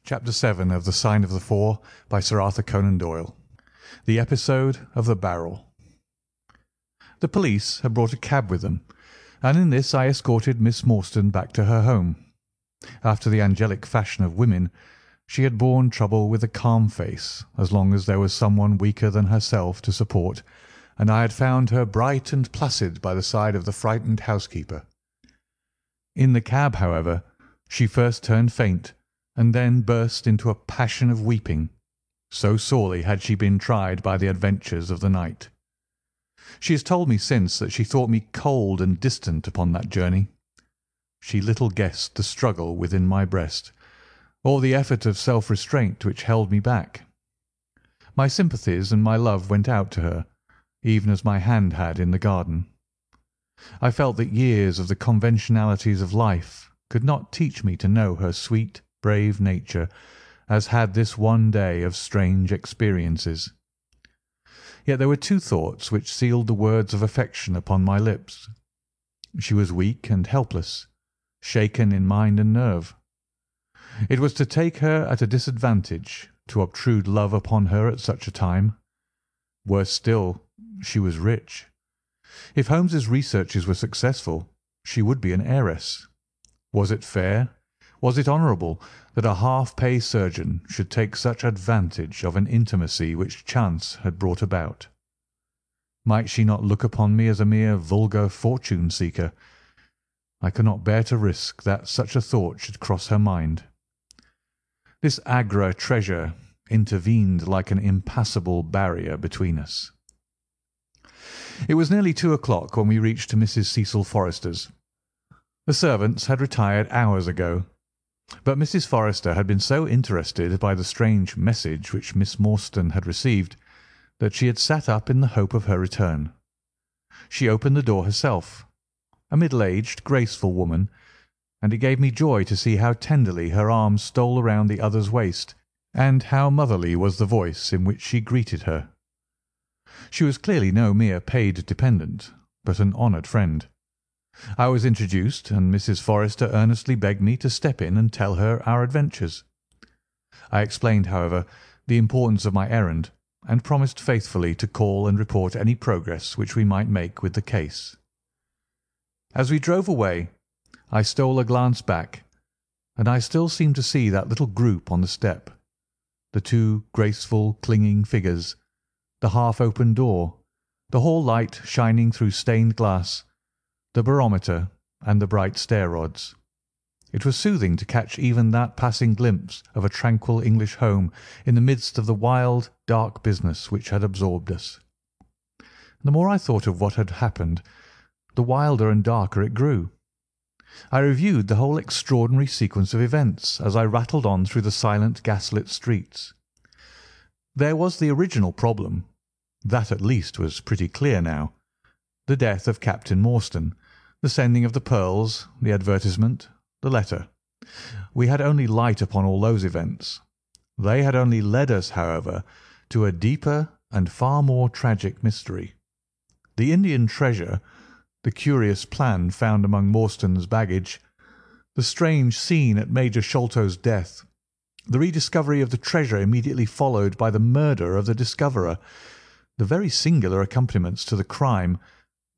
Chapter 7 of The Sign of the Four by Sir Arthur Conan Doyle. The episode of the barrel. The police had brought a cab with them, and in this I escorted Miss Morstan back to her home. After the angelic fashion of women, she had borne trouble with a calm face as long as there was someone weaker than herself to support, and I had found her bright and placid by the side of the frightened housekeeper. In the cab, however, she first turned faint, and then burst into a passion of weeping, so sorely had she been tried by the adventures of the night. She has told me since that she thought me cold and distant upon that journey. She little guessed the struggle within my breast, or the effort of self-restraint which held me back. My sympathies and my love went out to her, even as my hand had in the garden. I felt that years of the conventionalities of life could not teach me to know her sweet, brave nature as had this one day of strange experiences. Yet there were two thoughts which sealed the words of affection upon my lips. She was weak and helpless, shaken in mind and nerve. It was to take her at a disadvantage to obtrude love upon her at such a time. Worse still, she was rich. If Holmes's researches were successful, she would be an heiress. Was it fair, was it honourable, that a half-pay surgeon should take such advantage of an intimacy which chance had brought about? Might she not look upon me as a mere vulgar fortune-seeker? I could not bear to risk that such a thought should cross her mind. This Agra treasure intervened like an impassable barrier between us. It was nearly 2 o'clock when we reached Mrs. Cecil Forrester's. The servants had retired hours ago, but Mrs. Forrester had been so interested by the strange message which Miss Morstan had received that she had sat up in the hope of her return. She opened the door herself, a middle-aged, graceful woman, and it gave me joy to see how tenderly her arm stole around the other's waist, and how motherly was the voice in which she greeted her. She was clearly no mere paid dependent, but an honoured friend. I was introduced, and Mrs. Forrester earnestly begged me to step in and tell her our adventures. I explained, however, the importance of my errand, and promised faithfully to call and report any progress which we might make with the case. As we drove away, I stole a glance back, and I still seemed to see that little group on the step, the two graceful, clinging figures, the half-open door, the hall light shining through stained glass, the barometer, and the bright stair-rods. It was soothing to catch even that passing glimpse of a tranquil English home in the midst of the wild, dark business which had absorbed us. The more I thought of what had happened, the wilder and darker it grew. I reviewed the whole extraordinary sequence of events as I rattled on through the silent gaslit streets. There was the original problem. That at least was pretty clear now. The death of Captain Morstan, the sending of the pearls, the advertisement, the letter. We had only light upon all those events. They had only led us, however, to a deeper and far more tragic mystery. The Indian treasure, the curious plan found among Morstan's baggage, the strange scene at Major Sholto's death, the rediscovery of the treasure immediately followed by the murder of the discoverer, the very singular accompaniments to the crime,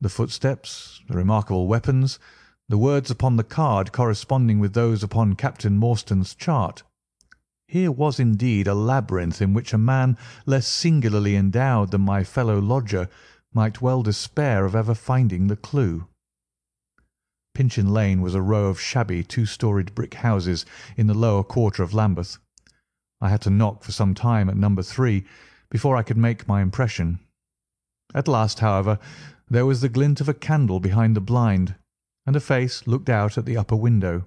the footsteps, the remarkable weapons, the words upon the card corresponding with those upon Captain Morstan's chart. Here was indeed a labyrinth in which a man less singularly endowed than my fellow lodger might well despair of ever finding the clue. Pinchin Lane was a row of shabby two-storied brick houses in the lower quarter of Lambeth. I had to knock for some time at number 3 before I could make my impression. At last, however, there was the glint of a candle behind the blind, and a face looked out at the upper window.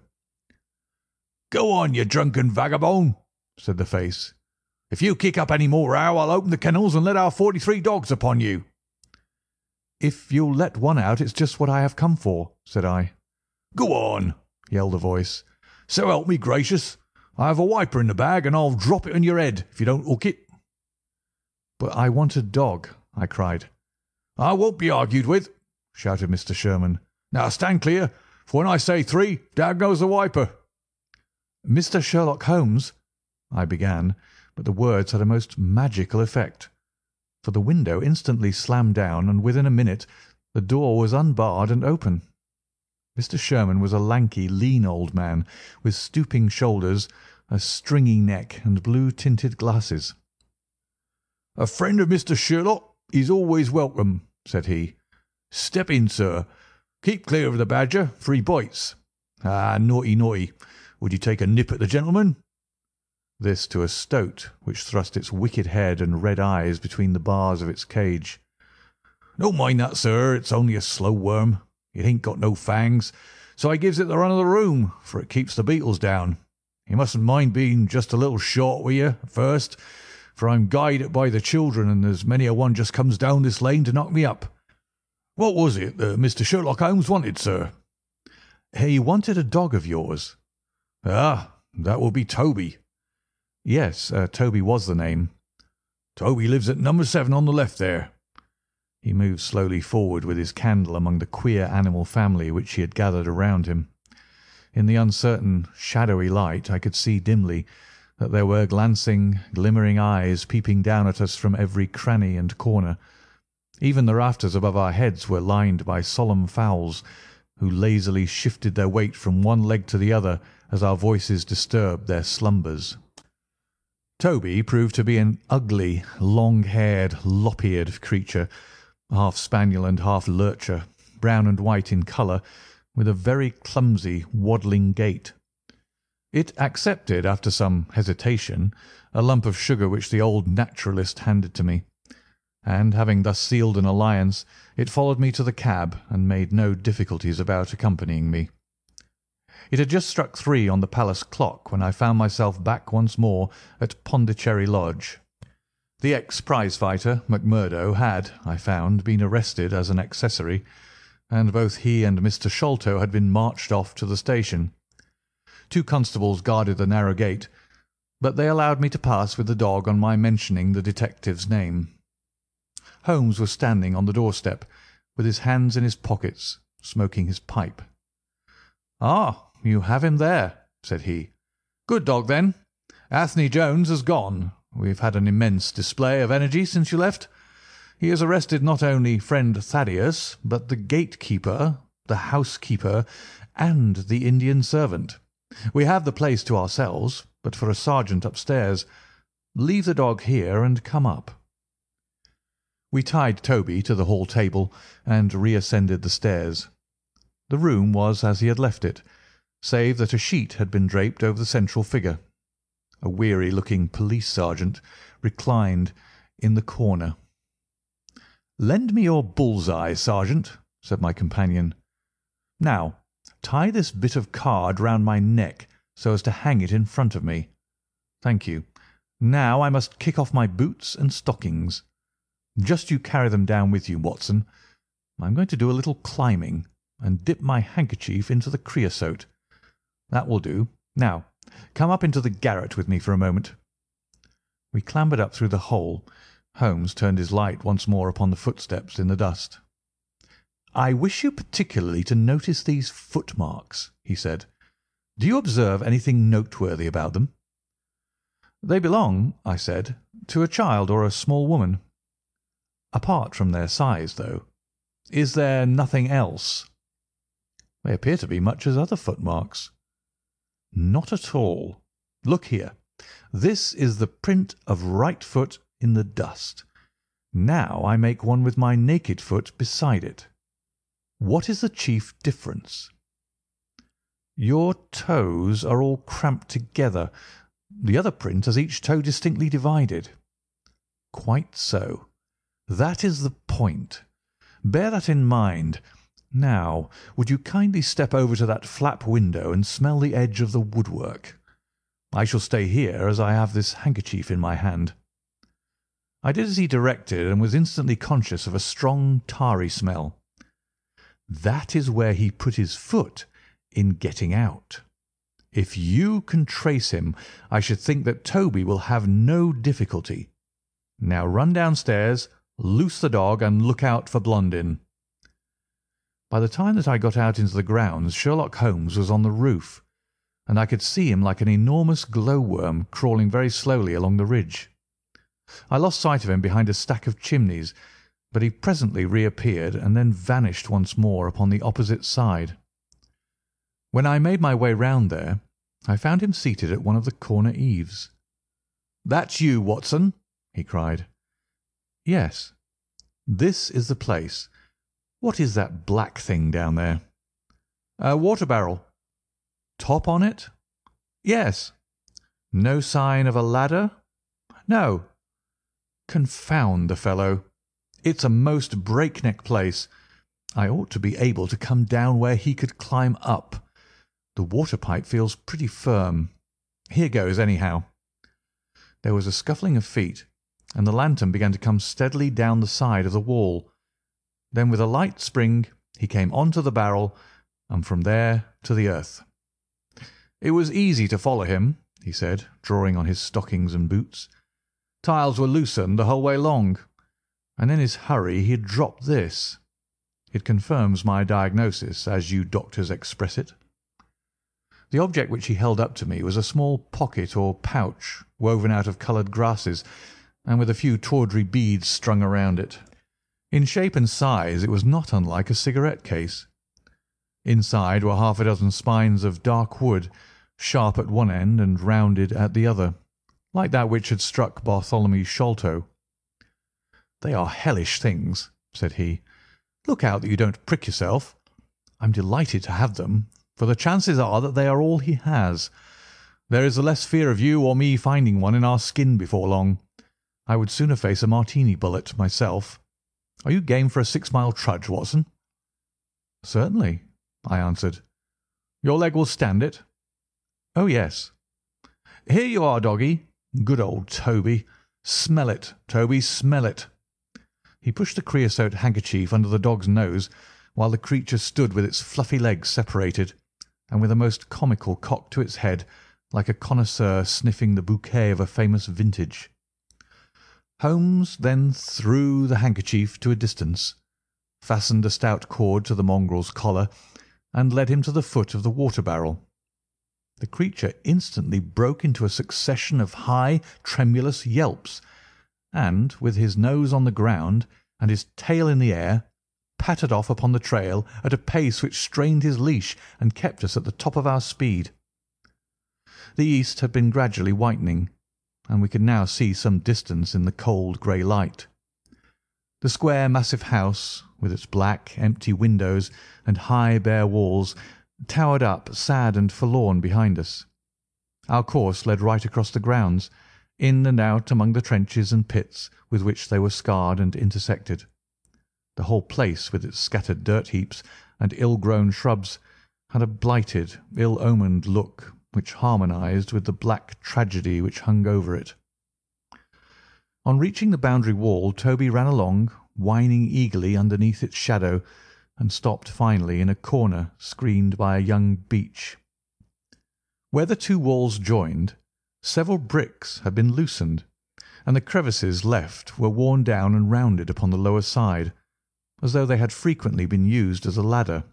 "Go on, you drunken vagabond," said the face. "If you kick up any more row, I'll open the kennels and let our 43 dogs upon you." "If you'll let one out, it's just what I have come for," said I. "Go on," yelled a voice. "So help me gracious, I have a wiper in the bag, and I'll drop it on your head if you don't hook it." "But I want a dog," I cried. "I won't be argued with," shouted Mr. Sherman. "Now stand clear, for when I say 3, down goes the wiper." "Mr. Sherlock Holmes," I began, but the words had a most magical effect, for the window instantly slammed down, and within a minute the door was unbarred and open. Mr. Sherman was a lanky, lean old man, with stooping shoulders, a stringy neck, and blue-tinted glasses. "A friend of Mr. Sherlock is always welcome," said he. "Step in, sir. Keep clear of the badger, for he bites. Ah, naughty, naughty. Would you take a nip at the gentleman?" This to a stoat, which thrust its wicked head and red eyes between the bars of its cage. "Don't mind that, sir. It's only a slow worm. It ain't got no fangs, so I gives it the run of the room, for it keeps the beetles down. You mustn't mind being just a little short with you at first, for I'm guided by the children, and there's many a one just comes down this lane to knock me up. What was it that Mr. Sherlock Holmes wanted, sir?" "He wanted a dog of yours." "Ah, that will be Toby." Yes, Toby was the name. "Toby lives at number 7 on the left there." He moved slowly forward with his candle among the queer animal family which he had gathered around him. In the uncertain, shadowy light I could see dimly that there were glancing, glimmering eyes peeping down at us from every cranny and corner. Even the rafters above our heads were lined by solemn fowls, who lazily shifted their weight from one leg to the other as our voices disturbed their slumbers. Toby proved to be an ugly, long-haired, lop-eared creature, half spaniel and half lurcher, brown and white in colour, with a very clumsy, waddling gait. It accepted, after some hesitation, a lump of sugar which the old naturalist handed to me, and having thus sealed an alliance, it followed me to the cab and made no difficulties about accompanying me. It had just struck 3 on the palace clock when I found myself back once more at Pondicherry Lodge. The ex-prize-fighter, Macmurdo, had, I found, been arrested as an accessory, and both he and Mr. Sholto had been marched off to the station. 2 constables guarded the narrow gate, but they allowed me to pass with the dog on my mentioning the detective's name. Holmes was standing on the doorstep, with his hands in his pockets, smoking his pipe. "Ah, you have him there," said he. "Good dog, then. Anthony Jones has gone. We've had an immense display of energy since you left. He has arrested not only friend Thaddeus, but the gatekeeper, the housekeeper, and the Indian servant. We have the place to ourselves, but for a sergeant upstairs. Leave the dog here and come up." We tied Toby to the hall table and reascended the stairs. The room was as he had left it, save that a sheet had been draped over the central figure. A weary-looking police sergeant reclined in the corner. "Lend me your bull's-eye, sergeant," said my companion. "Now, tie this bit of card round my neck so as to hang it in front of me. Thank you. Now I must kick off my boots and stockings. Just you carry them down with you, Watson. I'm going to do a little climbing and dip my handkerchief into the creosote. That will do. Now, come up into the garret with me for a moment." We clambered up through the hole. Holmes turned his light once more upon the footsteps in the dust. "I wish you particularly to notice these footmarks," he said. "Do you observe anything noteworthy about them?" "They belong," I said, "to a child or a small woman." "Apart from their size, though, is there nothing else?" "They appear to be much as other footmarks." "Not at all. Look here. This is the print of right foot in the dust. Now I make one with my naked foot beside it. What is the chief difference?" "Your toes are all cramped together. The other print has each toe distinctly divided." "Quite so. That is the point. Bear that in mind. Now, would you kindly step over to that flap window and smell the edge of the woodwork? I shall stay here, as I have this handkerchief in my hand." I did as he directed, and was instantly conscious of a strong tarry smell. That is where he put his foot in getting out. If you can trace him, I should think that Toby will have no difficulty. Now run downstairs, loose the dog, and look out for Blondin. By the time that I got out into the grounds, Sherlock Holmes was on the roof, and I could see him like an enormous glowworm crawling very slowly along the ridge. I lost sight of him behind a stack of chimneys, but he presently reappeared and then vanished once more upon the opposite side. When I made my way round there, I found him seated at one of the corner eaves. "That's you, Watson," he cried. "Yes. This is the place. What is that black thing down there?" "A water barrel." "Top on it?" "Yes." "No sign of a ladder?" "No." "Confound the fellow! It's a most breakneck place. I ought to be able to come down where he could climb up. The water pipe feels pretty firm. Here goes, anyhow." There was a scuffling of feet, and the lantern began to come steadily down the side of the wall. Then with a light spring he came on to the barrel, and from there to the earth. "It was easy to follow him," he said, drawing on his stockings and boots. "Tiles were loosened the whole way along, and in his hurry he had dropped this. It confirms my diagnosis, as you doctors express it." The object which he held up to me was a small pocket or pouch woven out of coloured grasses, and with a few tawdry beads strung around it. In shape and size it was not unlike a cigarette case. Inside were half a dozen spines of dark wood, sharp at one end and rounded at the other, like that which had struck Bartholomew Sholto. "They are hellish things," said he. "Look out that you don't prick yourself. I'm delighted to have them, for the chances are that they are all he has. There is the less fear of you or me finding one in our skin before long. I would sooner face a Martini bullet myself. Are you game for a 6-mile trudge, Watson?" "Certainly," I answered. "Your leg will stand it?" "Oh, yes." "Here you are, doggy. Good old Toby. Smell it, Toby, smell it." He pushed the creosote handkerchief under the dog's nose, while the creature stood with its fluffy legs separated, and with a most comical cock to its head, like a connoisseur sniffing the bouquet of a famous vintage. Holmes then threw the handkerchief to a distance, fastened a stout cord to the mongrel's collar, and led him to the foot of the water barrel. The creature instantly broke into a succession of high, tremulous yelps, and, with his nose on the ground and his tail in the air, pattered off upon the trail at a pace which strained his leash and kept us at the top of our speed. The east had been gradually whitening, and we could now see some distance in the cold grey light. The square massive house, with its black empty windows and high bare walls, towered up sad and forlorn behind us. Our course led right across the grounds, in and out among the trenches and pits with which they were scarred and intersected. The whole place, with its scattered dirt heaps and ill-grown shrubs, had a blighted, ill-omened look which harmonized with the black tragedy which hung over it. On reaching the boundary wall, Toby ran along, whining eagerly underneath its shadow, and stopped finally in a corner screened by a young beech. Where the two walls joined, several bricks had been loosened, and the crevices left were worn down and rounded upon the lower side, as though they had frequently been used as a ladder.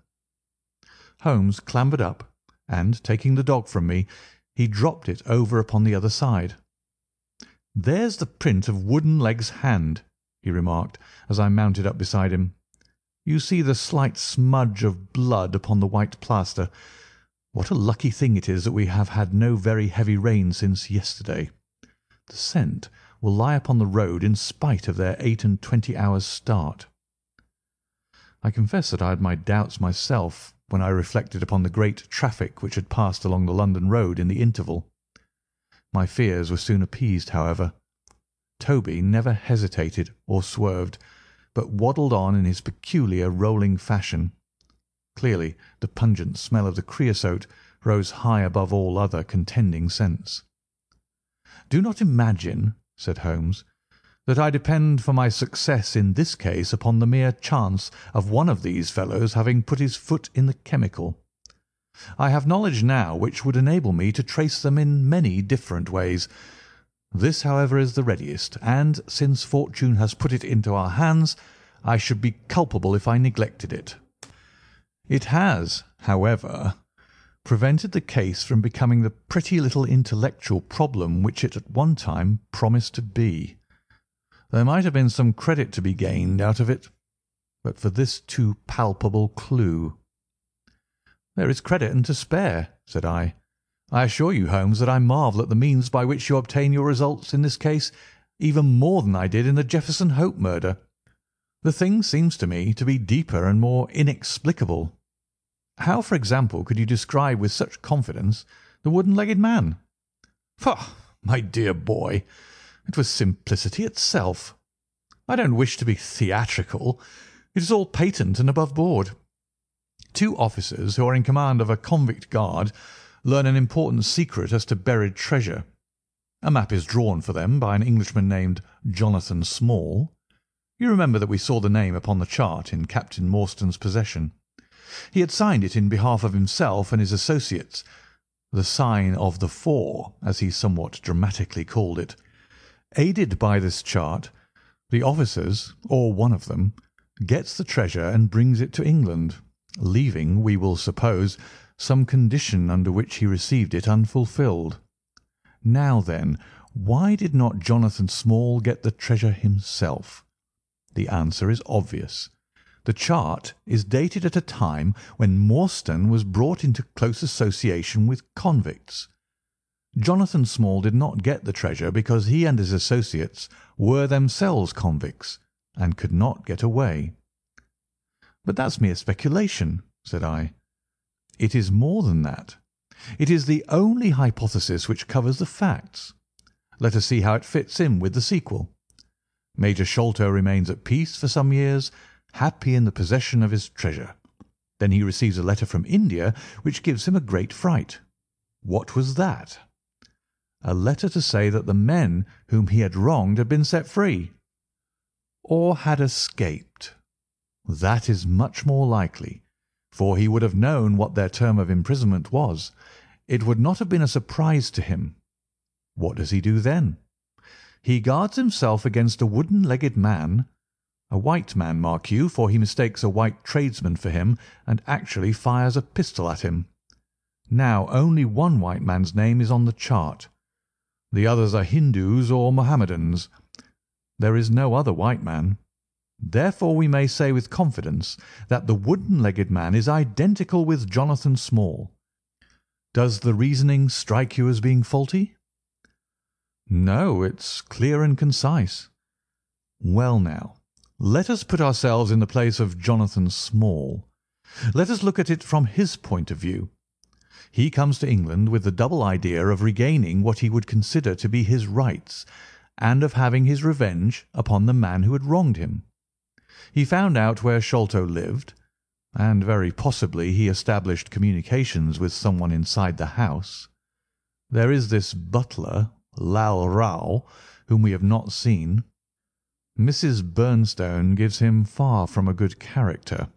Holmes clambered up, and, taking the dog from me, he dropped it over upon the other side. "There's the print of Wooden-leg's hand," he remarked, as I mounted up beside him. "You see the slight smudge of blood upon the white plaster. What a lucky thing it is that we have had no very heavy rain since yesterday. The scent will lie upon the road in spite of their 28 hours' start." I confess that I had my doubts myself when I reflected upon the great traffic which had passed along the London road in the interval. My fears were soon appeased, however. Toby never hesitated or swerved, but waddled on in his peculiar rolling fashion. Clearly the pungent smell of the creosote rose high above all other contending scents. "Do not imagine," said Holmes, "that I depend for my success in this case upon the mere chance of one of these fellows having put his foot in the chemical. I have knowledge now which would enable me to trace them in many different ways. This, however, is the readiest, and, since fortune has put it into our hands, I should be culpable if I neglected it. It has, however, prevented the case from becoming the pretty little intellectual problem which it at one time promised to be. There might have been some credit to be gained out of it, but for this too palpable clue. "There is credit and to spare," said I. "I assure you, Holmes, that I marvel at the means by which you obtain your results in this case even more than I did in the Jefferson Hope murder. The thing seems to me to be deeper and more inexplicable. How, for example, could you describe with such confidence the wooden-legged man?" "Pah, my dear boy, it was simplicity itself. I don't wish to be theatrical. It is all patent and above board. Two officers who are in command of a convict guard learn an important secret as to buried treasure. A map is drawn for them by an Englishman named Jonathan Small. You remember that we saw the name upon the chart in Captain Morstan's possession. He had signed it in behalf of himself and his associates, the sign of the four, as he somewhat dramatically called it. Aided by this chart, the officers, or one of them, gets the treasure and brings it to England, leaving, we will suppose, some condition under which he received it unfulfilled. Now then, why did not Jonathan Small get the treasure himself? The answer is obvious. The chart is dated at a time when Morstan was brought into close association with convicts. Jonathan Small did not get the treasure because he and his associates were themselves convicts and could not get away. "But that's mere speculation," said I. "It is more than that. It is the only hypothesis which covers the facts. Let us see how it fits in with the sequel. Major Sholto remains at peace for some years, happy in the possession of his treasure. Then he receives a letter from India which gives him a great fright. What was that? A letter to say that the men whom he had wronged had been set free, or had escaped. That is much more likely, for he would have known what their term of imprisonment was. It would not have been a surprise to him. What does he do then? He guards himself against a wooden-legged man, a white man, mark you, for he mistakes a white tradesman for him and actually fires a pistol at him. Now only one white man's name is on the chart. The others are Hindus or Mohammedans. There is no other white man. Therefore we may say with confidence that the wooden-legged man is identical with Jonathan Small. Does the reasoning strike you as being faulty?" "No, it's clear and concise." "Well now, let us put ourselves in the place of Jonathan Small. Let us look at it from his point of view. He comes to England with the double idea of regaining what he would consider to be his rights, and of having his revenge upon the man who had wronged him. He found out where Sholto lived, and very possibly he established communications with someone inside the house. There is this butler, Lal Rao, whom we have not seen. Mrs. Bernstone gives him far from a good character.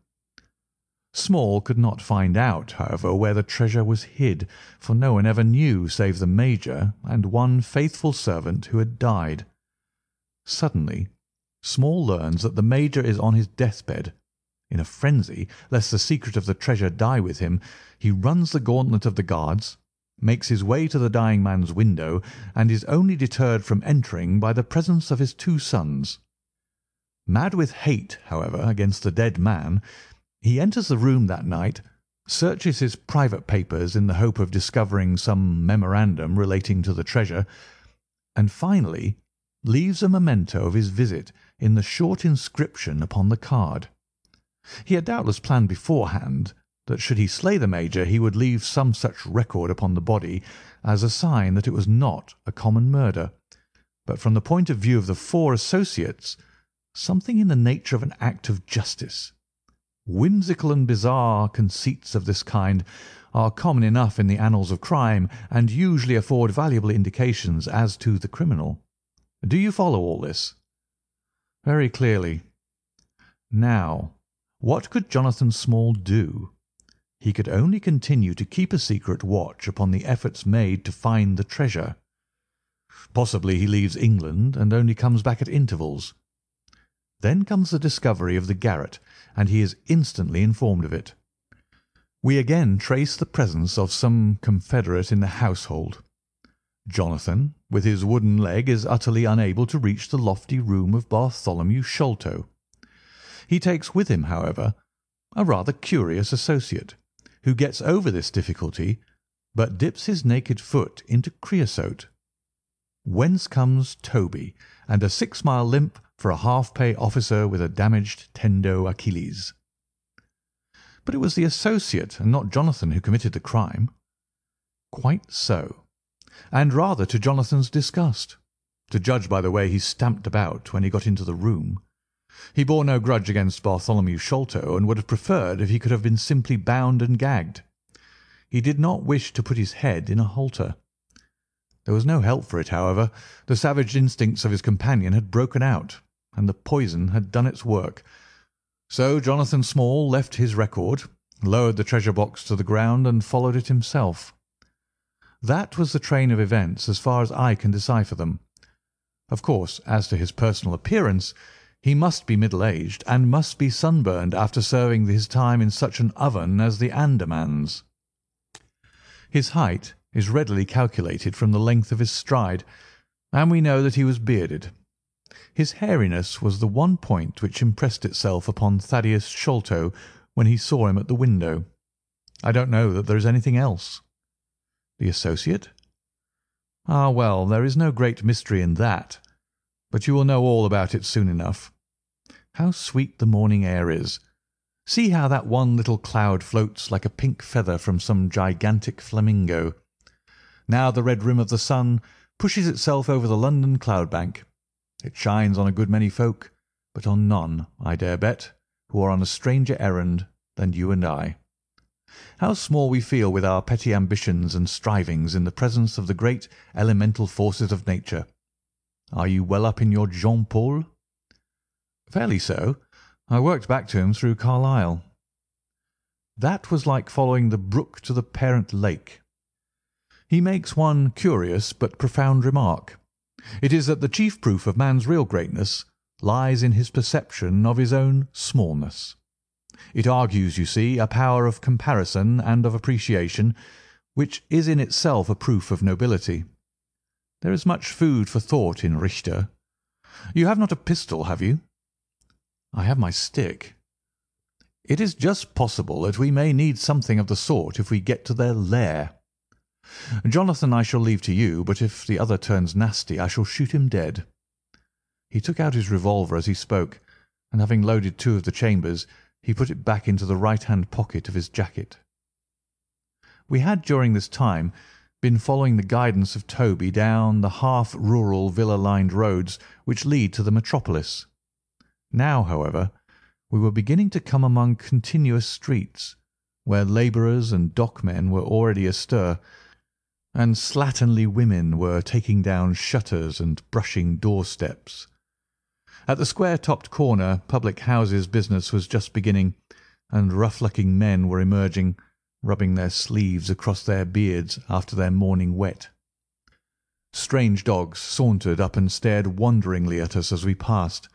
Small could not find out, however, where the treasure was hid, for no one ever knew save the Major and one faithful servant who had died. Suddenly, Small learns that the Major is on his deathbed. In a frenzy, lest the secret of the treasure die with him, he runs the gauntlet of the guards, makes his way to the dying man's window, and is only deterred from entering by the presence of his two sons. Mad with hate, however, against the dead man, he enters the room that night, searches his private papers in the hope of discovering some memorandum relating to the treasure, and finally leaves a memento of his visit in the short inscription upon the card. He had doubtless planned beforehand that should he slay the Major he would leave some such record upon the body as a sign that it was not a common murder, but from the point of view of the four associates, something in the nature of an act of justice. Whimsical and bizarre conceits of this kind are common enough in the annals of crime, and usually afford valuable indications as to the criminal. Do you follow all this?" "Very clearly." "Now, what could Jonathan Small do? He could only continue to keep a secret watch upon the efforts made to find the treasure. Possibly he leaves England and only comes back at intervals. Then comes the discovery of the garret, and he is instantly informed of it. We again trace the presence of some confederate in the household. Jonathan, with his wooden leg, is utterly unable to reach the lofty room of Bartholomew Sholto. He takes with him, however, a rather curious associate, who gets over this difficulty, but dips his naked foot into creosote. Whence comes Toby, and a 6-mile limp for a half-pay officer with a damaged tendo Achilles. But it was the associate and not Jonathan who committed the crime. Quite so, and rather to Jonathan's disgust, to judge by the way he stamped about when he got into the room. He bore no grudge against Bartholomew Sholto, and would have preferred if he could have been simply bound and gagged. He did not wish to put his head in a halter. There was no help for it, however. The savage instincts of his companion had broken out, and the poison had done its work. So Jonathan Small left his record, lowered the treasure box to the ground, and followed it himself. That was the train of events as far as I can decipher them. Of course, as to his personal appearance, he must be middle-aged, and must be sunburned after serving his time in such an oven as the Andamans. His height is readily calculated from the length of his stride, and we know that he was bearded. His hairiness was the one point which impressed itself upon Thaddeus Sholto when he saw him at the window. I don't know that there is anything else. The associate? Ah, well, there is no great mystery in that, but you will know all about it soon enough. How sweet the morning air is! See how that one little cloud floats like a pink feather from some gigantic flamingo. Now the red rim of the sun pushes itself over the London cloud-bank. It shines on a good many folk, but on none, I dare bet, who are on a stranger errand than you and I. How small we feel with our petty ambitions and strivings in the presence of the great elemental forces of nature. Are you well up in your Jean Paul? Fairly so. I worked back to him through Carlyle. That was like following the brook to the parent lake. He makes one curious but profound remark. It is that the chief proof of man's real greatness lies in his perception of his own smallness. It argues, you see, a power of comparison and of appreciation, which is in itself a proof of nobility. There is much food for thought in Richter. You have not a pistol, have you? I have my stick. It is just possible that we may need something of the sort if we get to their lair. Jonathan I shall leave to you, but if the other turns nasty I shall shoot him dead. He took out his revolver as he spoke, and having loaded 2 of the chambers, he put it back into the right-hand pocket of his jacket. We had during this time been following the guidance of Toby down the half-rural villa-lined roads which lead to the metropolis. Now, however, we were beginning to come among continuous streets, where labourers and dockmen were already astir, and slatternly women were taking down shutters and brushing doorsteps. At the square-topped corner public houses business was just beginning, and rough-looking men were emerging, rubbing their sleeves across their beards after their morning wet. Strange dogs sauntered up and stared wonderingly at us as we passed,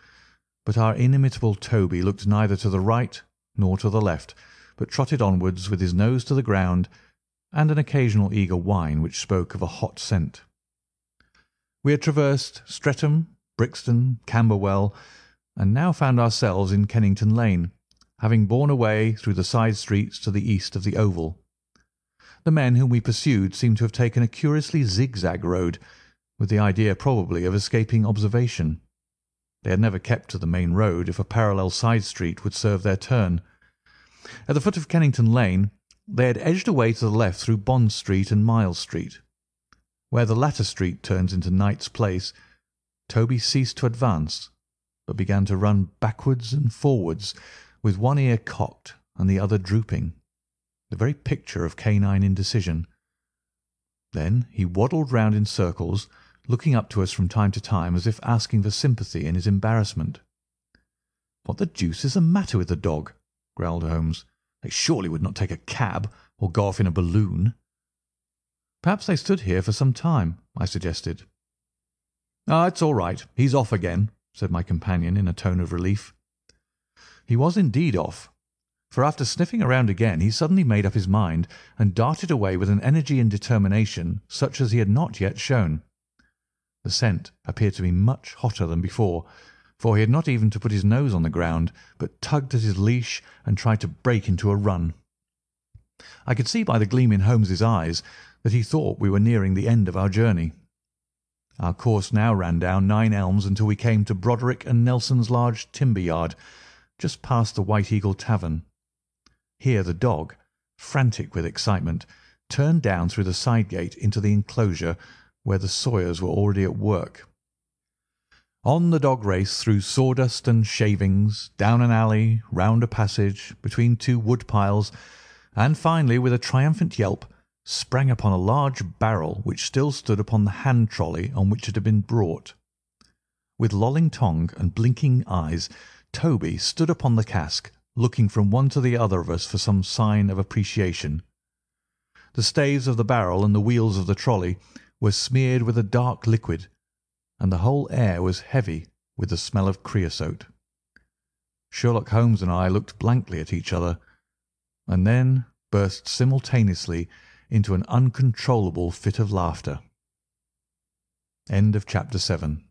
but our inimitable Toby looked neither to the right nor to the left, but trotted onwards with his nose to the ground and an occasional eager whine which spoke of a hot scent. We had traversed Streatham, Brixton, Camberwell, and now found ourselves in Kennington Lane, having borne away through the side streets to the east of the Oval. The men whom we pursued seemed to have taken a curiously zigzag road, with the idea probably of escaping observation. They had never kept to the main road if a parallel side street would serve their turn. At the foot of Kennington Lane they had edged away to the left through Bond Street and Miles Street. Where the latter street turns into Knight's Place, Toby ceased to advance, but began to run backwards and forwards, with one ear cocked and the other drooping, the very picture of canine indecision. Then he waddled round in circles, looking up to us from time to time as if asking for sympathy in his embarrassment. "What the deuce is the matter with the dog?" growled Holmes. "They surely would not take a cab or go off in a balloon." "Perhaps they stood here for some time," I suggested. "Ah, it's all right. He's off again," said my companion in a tone of relief. He was indeed off, for after sniffing around again he suddenly made up his mind and darted away with an energy and determination such as he had not yet shown. The scent appeared to be much hotter than before, for he had not even to put his nose on the ground, but tugged at his leash and tried to break into a run. I could see by the gleam in Holmes's eyes that he thought we were nearing the end of our journey. Our course now ran down 9 Elms until we came to Broderick and Nelson's large timber yard, just past the White Eagle Tavern. Here the dog, frantic with excitement, turned down through the side gate into the enclosure where the sawyers were already at work. On the dog race through sawdust and shavings, down an alley, round a passage, between 2 wood piles, and finally, with a triumphant yelp, sprang upon a large barrel which still stood upon the hand trolley on which it had been brought. With lolling tongue and blinking eyes, Toby stood upon the cask, looking from one to the other of us for some sign of appreciation. The staves of the barrel and the wheels of the trolley were smeared with a dark liquid, and the whole air was heavy with the smell of creosote. Sherlock Holmes and I looked blankly at each other, and then burst simultaneously into an uncontrollable fit of laughter. End of chapter 7.